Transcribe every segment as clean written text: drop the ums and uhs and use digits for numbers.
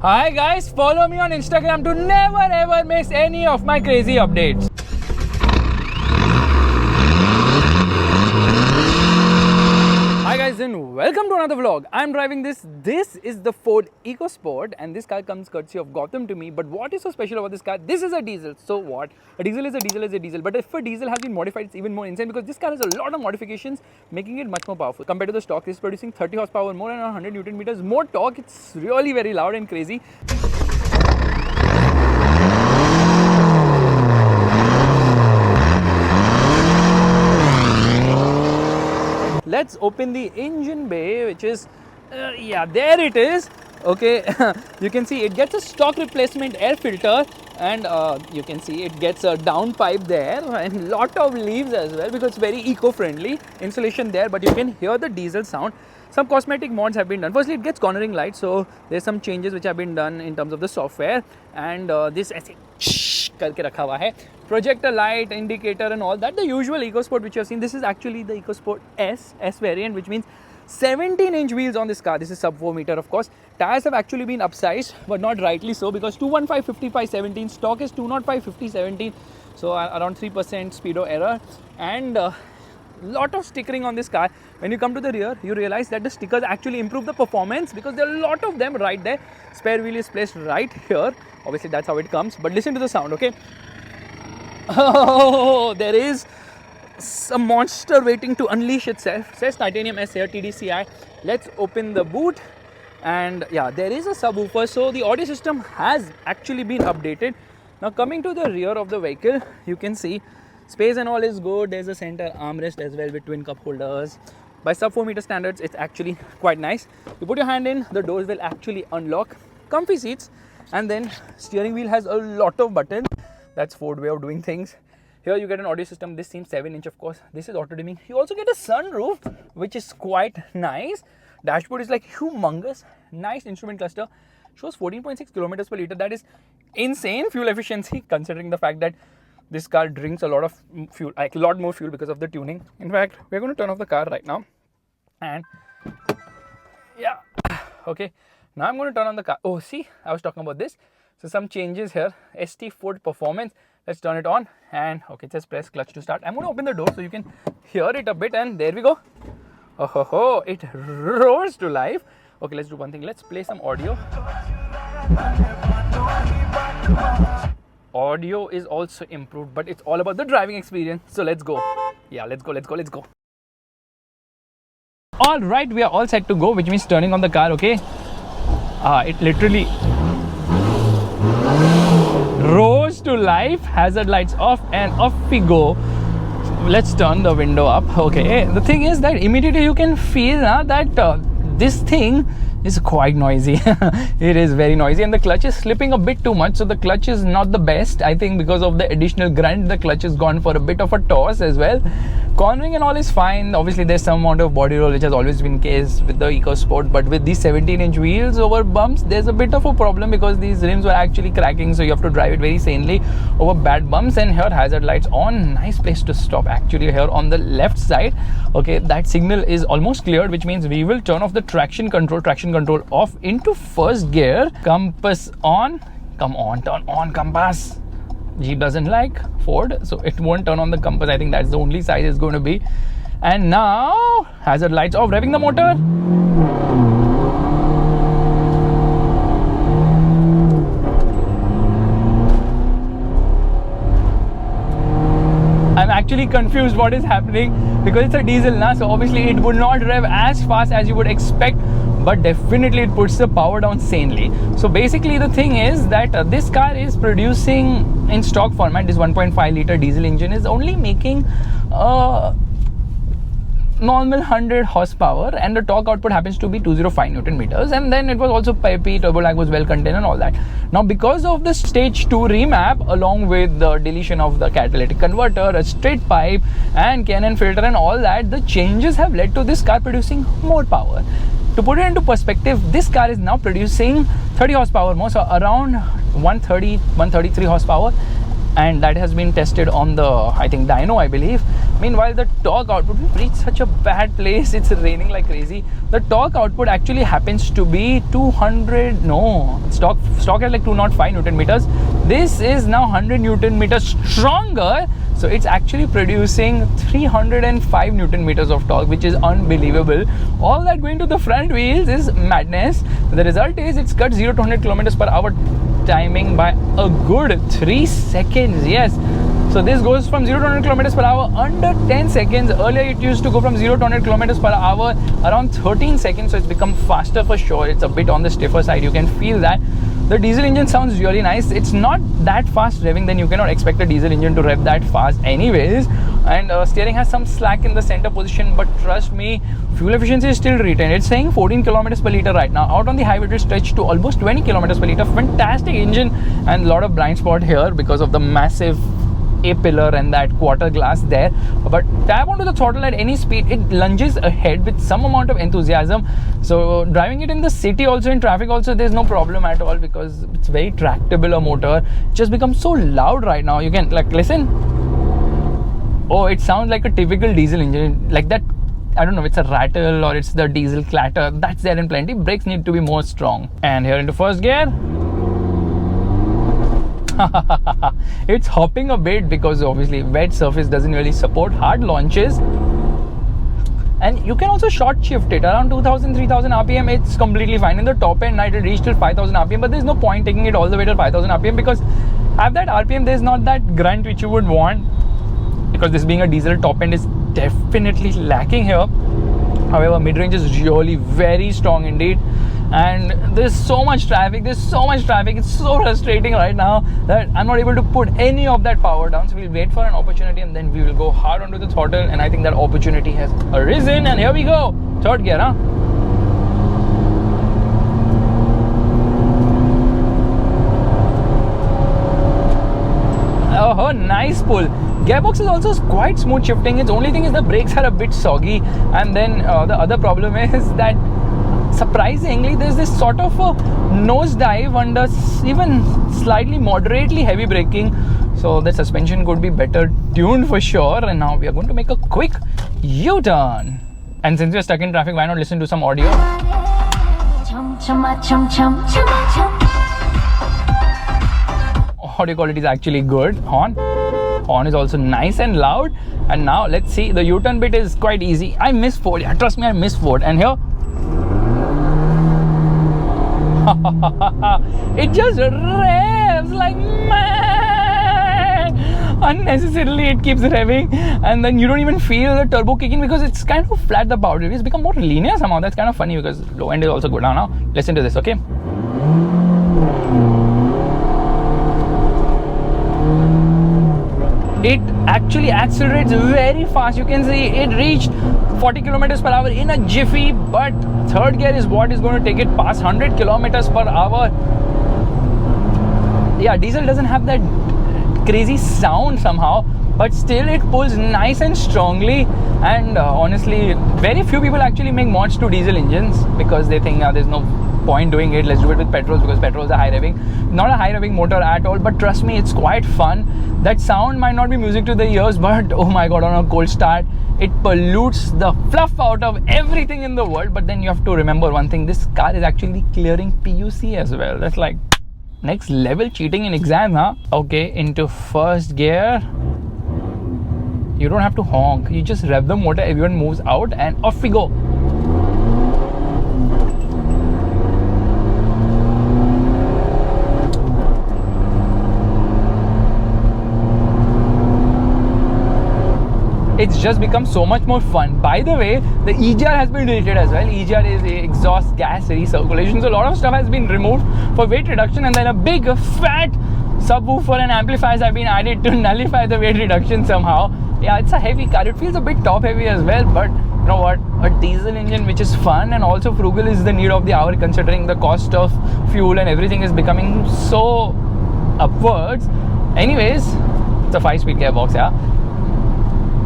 Hi guys, follow me on Instagram to never ever miss any of my crazy updates. Hi guys and welcome to another vlog. I'm driving this. This is the Ford EcoSport and this car comes courtesy of Gotham to me. But what is so special about this car? This is a diesel. So what? A diesel is a diesel is a diesel. But if a diesel has been modified, it's even more insane because this car has a lot of modifications making it much more powerful. Compared to the stock, it's producing 30 horsepower more and 100 Newton meters more torque. It's really very loud and crazy. Let's open the engine bay, which is, yeah, there it is. Okay, you can see it gets a stock replacement air filter and you can see it gets a downpipe there and lot of leaves as well because it's very eco-friendly insulation there, but you can hear the diesel sound. Some cosmetic mods have been done. Firstly, it gets cornering lights, so there's some changes which have been done in terms of the software, and this ऐसे करके रखा हुआ है. Projector light, indicator and all that. The usual EcoSport which you have seen. This is actually the EcoSport S variant, which means 17-inch wheels on this car. This is sub 4 meter, of course. Tires have actually been upsized, but not rightly so, because 215 55 17 stock is 205 50 17, so around 3% speedo error, and lot of stickering on this car. When you come to the rear, you realize that the stickers actually improve the performance because there are a lot of them right there. Spare wheel is placed right here. Obviously that's how it comes, but listen to the sound. Okay, oh, there is a monster waiting to unleash itself. It says titanium S here, TDCI. Let's open the boot, and yeah, there is a subwoofer, so the audio system has actually been updated. Now coming to the rear of the vehicle, you can see space and all is good. There's a center armrest as well with twin cup holders. By sub 4 meter standards, it's actually quite nice. You put your hand in, the doors will actually unlock. Comfy seats, and then steering wheel has a lot of buttons. That's Ford way of doing things. Here you get an audio system. This seems 7-inch, of course. This is auto dimming. You also get a sunroof, which is quite nice. Dashboard is like humongous. Nice instrument cluster. Shows 14.6 kilometers per liter. That is insane fuel efficiency, considering the fact that this car drinks a lot of fuel, like a lot more fuel because of the tuning. In fact, we're going to turn off the car right now. And yeah, okay. Now I'm going to turn on the car. Oh, see, I was talking about this. So some changes here. ST Ford Performance. Let's turn it on. And okay, just press clutch to start. I'm going to open the door so you can hear it a bit. And there we go. Oh, ho, ho. It roars to life. Okay, let's do one thing. Let's play some audio. Audio is also improved, but it's all about the driving experience. So let's go. Yeah, let's go. All right, we are all set to go, which means turning on the car. Okay, it literally roars to life. Hazard lights off, and off we go. Let's turn the window up. Okay, the thing is that immediately you can feel that this thing is quite noisy. It is very noisy, and the clutch is slipping a bit too much, so the clutch is not the best. I think because of the additional grunt, the clutch has gone for a bit of a toss as well. Cornering and all is fine. Obviously there's some amount of body roll, which has always been case with the EcoSport, but with these 17-inch wheels over bumps, there's a bit of a problem because these rims were actually cracking, so you have to drive it very sanely over bad bumps. And here, hazard lights on. Nice place to stop actually, here on the left side. Okay, that signal is almost cleared, which means we will turn off the traction control off into first gear. Compass on. Come on, turn on compass. Jeep doesn't like Ford, so it won't turn on the compass. I think that's the only size it's going to be. And now hazard lights off, revving the motor. I'm actually confused what is happening because it's a diesel now, so obviously it would not rev as fast as you would expect, but definitely it puts the power down sanely. So basically the thing is that this car is producing in stock format. This 1.5 liter diesel engine is only making normal 100 horsepower, and the torque output happens to be 205 Newton meters, and then it was also pipey, turbo lag was well contained and all that. Now because of the stage 2 remap, along with the deletion of the catalytic converter, a straight pipe and Canon filter and all that, the changes have led to this car producing more power. To put it into perspective, this car is now producing 30 horsepower more, so around 130 133 horsepower, and that has been tested on the, I think, dyno, I believe. Meanwhile, the torque output, we've reached such a bad place. It's raining like crazy. The torque output actually happens to be 200, no, stock at like 205 Newton meters. This is now 100 Newton meters stronger. So it's actually producing 305 Newton meters of torque, which is unbelievable. All that going to the front wheels is madness. The result is it's cut 0 to 100 kilometers per hour timing by a good 3 seconds. Yes. So this goes from 0 to 100 kilometers per hour under 10 seconds. Earlier it used to go from 0 to 100 kilometers per hour around 13 seconds. So it's become faster for sure. It's a bit on the stiffer side. You can feel that. The diesel engine sounds really nice. It's not that fast revving, then you cannot expect a diesel engine to rev that fast anyways. And steering has some slack in the center position, but trust me, fuel efficiency is still retained. It's saying 14 kilometers per liter right now. Out on the highway it will stretch to almost 20 kilometers per liter. Fantastic engine, and a lot of blind spot here because of the massive A-pillar and that quarter glass there. But tap onto the throttle at any speed, it lunges ahead with some amount of enthusiasm. So driving it in the city also, in traffic also, there's no problem at all because it's very tractable a motor. It just becomes so loud right now. You can like listen. Oh, it sounds like a typical diesel engine, like that. I don't know if it's a rattle or it's the diesel clatter. That's there in plenty. Brakes need to be more strong. And here into first gear. It's hopping a bit because obviously wet surface doesn't really support hard launches. And you can also short shift it around 2000 3000 rpm. It's completely fine. In the top end it will reach till 5000 rpm, but there's no point taking it all the way to 5000 rpm because at that rpm there's not that grunt which you would want, because this being a diesel, top end is definitely lacking here. However, mid-range is really very strong indeed. And there's so much traffic, it's so frustrating right now that I'm not able to put any of that power down. So we'll wait for an opportunity and then we will go hard onto the throttle, and I think that opportunity has arisen, and here we go. Third gear, huh? Oh, nice pull. Gearbox is also quite smooth shifting. Its only thing is the brakes are a bit soggy, and then the other problem is that surprisingly there's this sort of a nosedive under even slightly moderately heavy braking, so the suspension could be better tuned for sure. And now we are going to make a quick U-turn, and since we're stuck in traffic, why not listen to some audio? Audio quality is actually good. Horn is also nice and loud. And now let's see, the U-turn bit is quite easy. I miss Ford, yeah, trust me, I miss Ford. And here it just revs like mad. Unnecessarily it keeps revving, and then you don't even feel the turbo kicking because it's kind of flat. The power delivery has become more linear somehow. That's kind of funny because low end is also good. Now listen to this, okay? It actually accelerates very fast. You can see it reached 40 kilometers per hour in a jiffy, but third gear is what is going to take it past 100 kilometers per hour. Yeah, diesel doesn't have that crazy sound somehow, but still it pulls nice and strongly. And honestly, very few people actually make mods to diesel engines because they think there's no point doing it, let's do it with petrols because petrols are high revving. Not a high revving motor at all, but trust me, it's quite fun. That sound might not be music to the ears, but oh my god, on a cold start it pollutes the fluff out of everything in the world. But then you have to remember one thing, this car is actually clearing PUC as well. That's like next level cheating in exams, huh? Okay, into first gear. You don't have to honk, you just rev the motor, everyone moves out and off we go. It's just become so much more fun. By the way, the EGR has been deleted as well. EGR is a exhaust gas recirculation. So a lot of stuff has been removed for weight reduction, and then a big fat subwoofer and amplifiers have been added to nullify the weight reduction somehow. Yeah, it's a heavy car. It feels a bit top heavy as well, but you know what? A diesel engine which is fun and also frugal is the need of the hour, considering the cost of fuel and everything is becoming so upwards. Anyways, it's a 5-speed gearbox, yeah.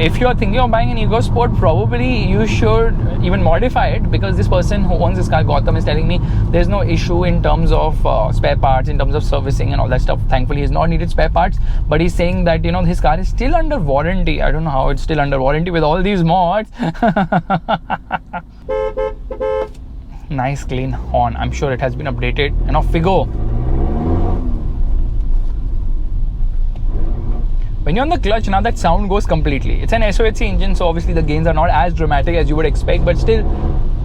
if you're thinking of buying an EcoSport, probably you should even modify it, because this person who owns this car, Gautam, is telling me there's no issue in terms of spare parts, in terms of servicing and all that stuff. Thankfully, he's not needed spare parts, but he's saying that, you know, his car is still under warranty. I don't know how it's still under warranty with all these mods. Nice clean horn. I'm sure it has been updated. And off we go. When you're on the clutch, now that sound goes completely. It's an SOHC engine, so obviously the gains are not as dramatic as you would expect, but still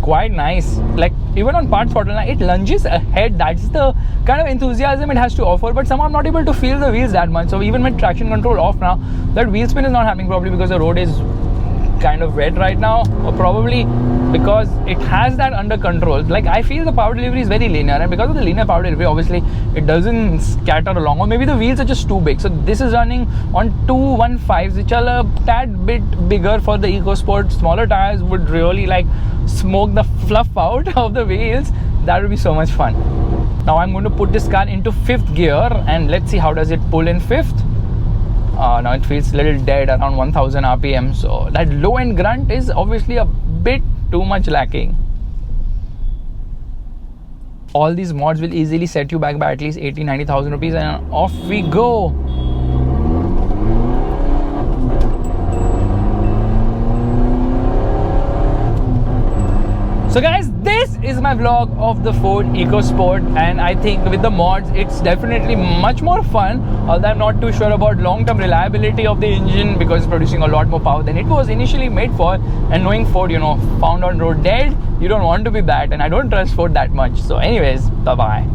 quite nice. Like, even on part throttle, it lunges ahead. That's the kind of enthusiasm it has to offer, but somehow I'm not able to feel the wheels that much. So even with traction control off now, that wheel spin is not happening, probably because the road is kind of wet right now, or probably because it has that under control. Like, I feel the power delivery is very linear, and because of the linear power delivery, obviously it doesn't scatter along, or maybe the wheels are just too big. So this is running on 215s, which are a tad bit bigger for the EcoSport. Smaller tires would really like smoke the fluff out of the wheels. That would be so much fun. Now I'm going to put this car into 5th gear, and let's see how does it pull in 5th. Now it feels a little dead, around 1000 RPM, so that low end grunt is obviously a bit too much lacking. All these mods will easily set you back by at least 80,000-90,000 rupees, and off we go. So guys, this is my vlog of the Ford EcoSport, and I think with the mods it's definitely much more fun, although I'm not too sure about long-term reliability of the engine, because it's producing a lot more power than it was initially made for. And knowing Ford, you know, found on road dead, you don't want to be that, and I don't trust Ford that much. So anyways, bye bye.